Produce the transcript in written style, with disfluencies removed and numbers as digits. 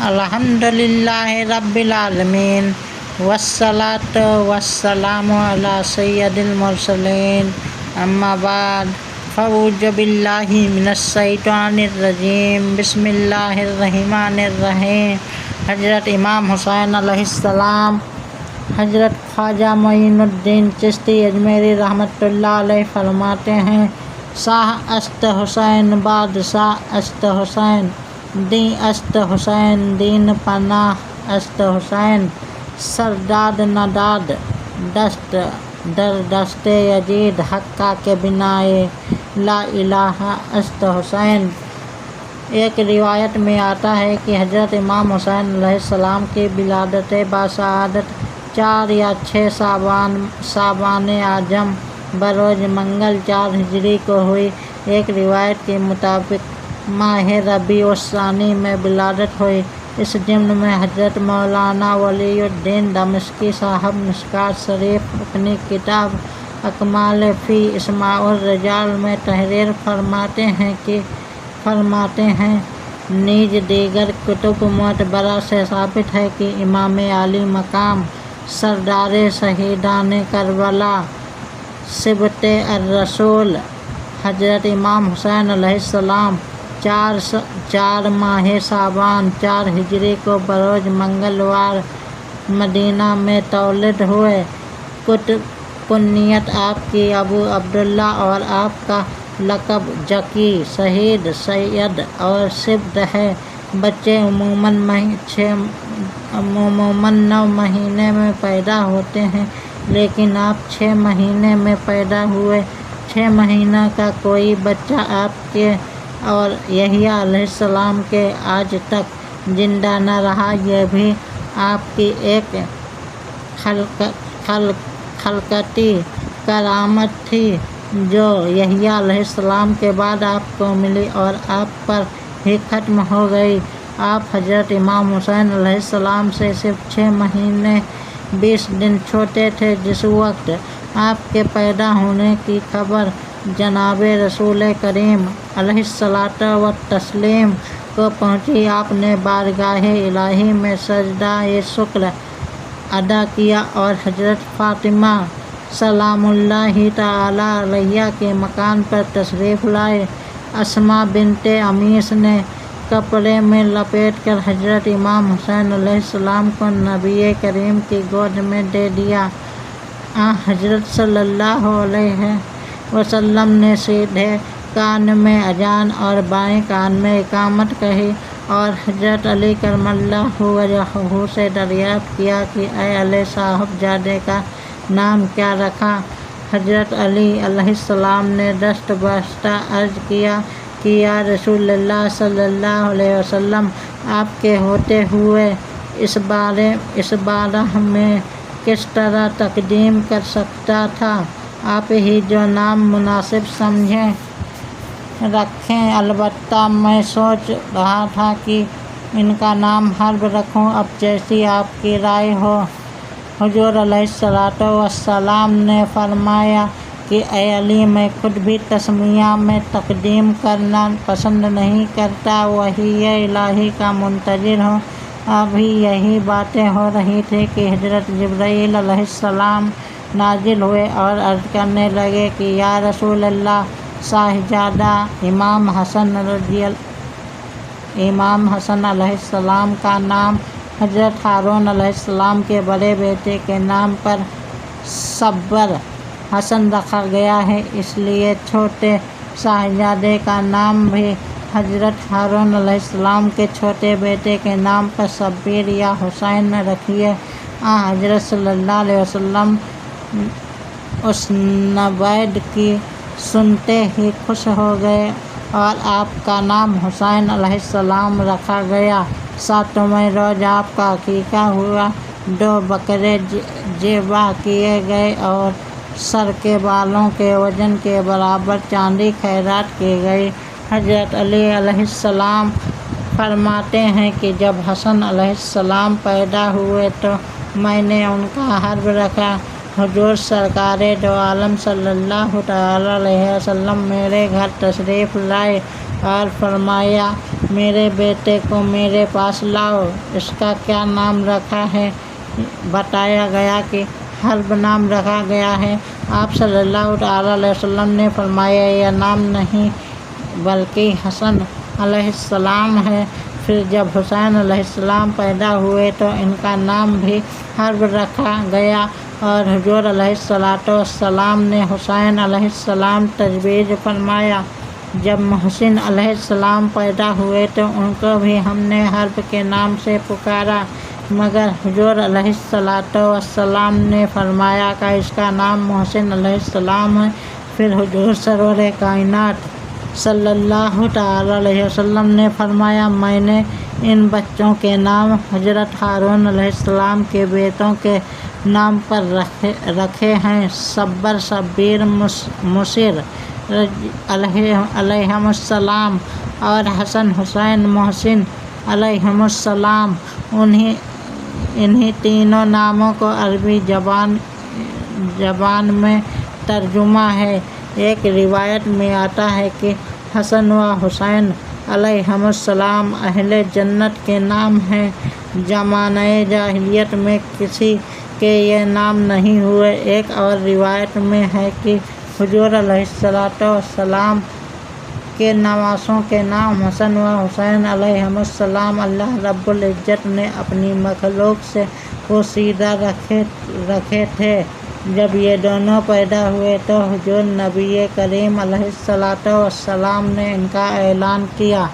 الحمدللہ رب العالمین والصلاۃ والسلام علی سید المرسلین اما بعد فاعوذ باللہ من الشیطان الرجیم بسم اللہ الرحمن الرحیم۔ حضرت امام حسین علیہ السلام حضرت خواجہ معین الدین چشتی اجمیری رحمۃ اللہ علیہ فرماتے ہیں، شاہ است حسین بادشاہ است حسین، دین است حسین دین پناہ است حسین، سرداد نداد دست در دست یزید حقہ کے بنائے لا الہ است حسین۔ ایک روایت میں آتا ہے کہ حضرت امام حسین علیہ السلام کی ولادت باسعادت 4 یا 6 سابان اعظم بروز منگل 4 ہجری کو ہوئی۔ ایک روایت کے مطابق ماہ ربیع الثانی میں ولادت ہوئی۔ اس ضمن میں حضرت مولانا ولی الدین دمشقی صاحب مشکوٰۃ شریف اپنی کتاب اکمال فی اسماء الرجال میں تحریر فرماتے ہیں نیز دیگر کتب معتبرہ سے ثابت ہے کہ امام عالی مقام سردار شہیدان کربلا صبط الرسول حضرت امام حسین علیہ السلام 4 ماہ صابان 4 ہجری کو بروز منگلوار مدینہ میں تولد ہوئے۔ کنیت آپ کی ابو عبداللہ اور آپ کا لقب جکی، شہید، سید اور سبط ہے۔ بچے عموماً 9 مہینے میں پیدا ہوتے ہیں، لیکن آپ 6 مہینے میں پیدا ہوئے۔ 6 مہینہ کا کوئی بچہ آپ کے اور یحییٰ علیہ السلام کے آج تک زندہ نہ رہا۔ یہ بھی آپ کی ایک خلقتی کرامت تھی جو یحییٰ علیہ السلام کے بعد آپ کو ملی اور آپ پر ہی ختم ہو گئی۔ آپ حضرت امام حسین علیہ السلام سے صرف 6 مہینے 20 دن چھوٹے تھے۔ جس وقت آپ کے پیدا ہونے کی خبر جناب رسول کریم علیہ الصلاۃ والتسلیم کو پہنچی، آپ نے بارگاہ الہی میں سجدہ شکر ادا کیا اور حضرت فاطمہ سلام اللہ تعالی علیہا کے مکان پر تشریف لائے۔ اسماء بنت امیس نے کپڑے میں لپیٹ کر حضرت امام حسین علیہ السلام کو نبی کریم کی گود میں دے دیا۔ حضرت صلی اللہ علیہ وسلم نے سیدھے کان میں اذان اور بائیں کان میں اقامت کہی اور حضرت علی کرم اللہ وجہہ سے دریافت کیا کہ اے علی صاحب زادے کا نام کیا رکھا؟ حضرت علی علیہ السلام نے دست بستہ عرض کیا کہ یا رسول اللہ صلی اللہ علیہ وسلم، آپ کے ہوتے ہوئے اس بارہ میں کس طرح تقدیم کر سکتا تھا؟ آپ ہی جو نام مناسب سمجھیں رکھیں۔ البتہ میں سوچ رہا تھا کہ ان کا نام حرب رکھوں، اب جیسی آپ کی رائے ہو۔ حضور علیہ الصلاۃ والسلام نے فرمایا کہ اے علی، میں خود بھی تسمیہ میں تقدیم کرنا پسند نہیں کرتا، وحی الہی کا منتظر ہوں۔ ابھی یہی باتیں ہو رہی تھی کہ حضرت جبرائیل علیہ السلام نازل ہوئے اور عرض کرنے لگے کہ یا رسول اللہ، صاحبزادہ امام حسن علیہ السلام کا نام حضرت ہارون علیہ السلام کے بڑے بیٹے کے نام پر صبر حسن رکھا گیا ہے، اس لیے چھوٹے صاحبزادے کا نام بھی حضرت ہارون علیہ السلام کے چھوٹے بیٹے کے نام پر صبیر یا حسین رکھیے۔ حضرت صلی اللہ علیہ وسلم اس نوید کی سنتے ہی خوش ہو گئے اور آپ کا نام حسین علیہ السلام رکھا گیا۔ 7ویں روز آپ کا عقیقہ ہوا، 2 بکرے ذبح کیے گئے اور سر کے بالوں کے وزن کے برابر چاندی خیرات کی گئی۔ حضرت علی علیہ السلام فرماتے ہیں کہ جب حسن علیہ السلام پیدا ہوئے تو میں نے ان کا حرب رکھا۔ حضور سرکار دو عالم صلی اللہ تعالی علیہ وسلم میرے گھر تشریف لائے اور فرمایا میرے بیٹے کو میرے پاس لاؤ، اس کا کیا نام رکھا ہے؟ بتایا گیا کہ حرب نام رکھا گیا ہے۔ آپ صلی اللہ تعالیٰ علیہ وسلم نے فرمایا یہ نام نہیں بلکہ حسن علیہ السلام ہے۔ پھر جب حسین علیہ السلام پیدا ہوئے تو ان کا نام بھی حرب رکھا گیا، اور حضور علیہ السلام نے حسین علیہ السلام تجویز فرمایا۔ جب محسن علیہ السلام پیدا ہوئے تو ان کو بھی ہم نے حرب کے نام سے پکارا، مگر حضور علیہ السلام نے فرمایا کہ اس کا نام محسن علیہ السلام ہے۔ پھر حضور سرور کائنات صلی اللہ تعالیٰ علیہ وسلم نے فرمایا میں نے ان بچوں کے نام حضرت ہارون علیہ السلام کے بیٹوں کے نام پر رکھے ہیں، صبر، صبیر، مصر علیہم السلام، اور حسن، حسین، محسن علیہم السلام۔ انہی تینوں ناموں کو عربی زبان میں ترجمہ ہے۔ ایک روایت میں آتا ہے کہ حسن و حسین علیہم السلام اہل جنت کے نام ہیں۔ زمانہ جاہلیت میں کسی کے یہ نام نہیں ہوئے۔ ایک اور روایت میں ہے کہ حضور علیہ السلام کے نواسوں کے نام حسن و حسین علیہم السلام اللہ رب العزت نے اپنی مخلوق سے پوشیدہ رکھے تھے۔ جب یہ دونوں پیدا ہوئے تو حضور نبی کریم علیہ السلام نے ان کا اعلان کیا۔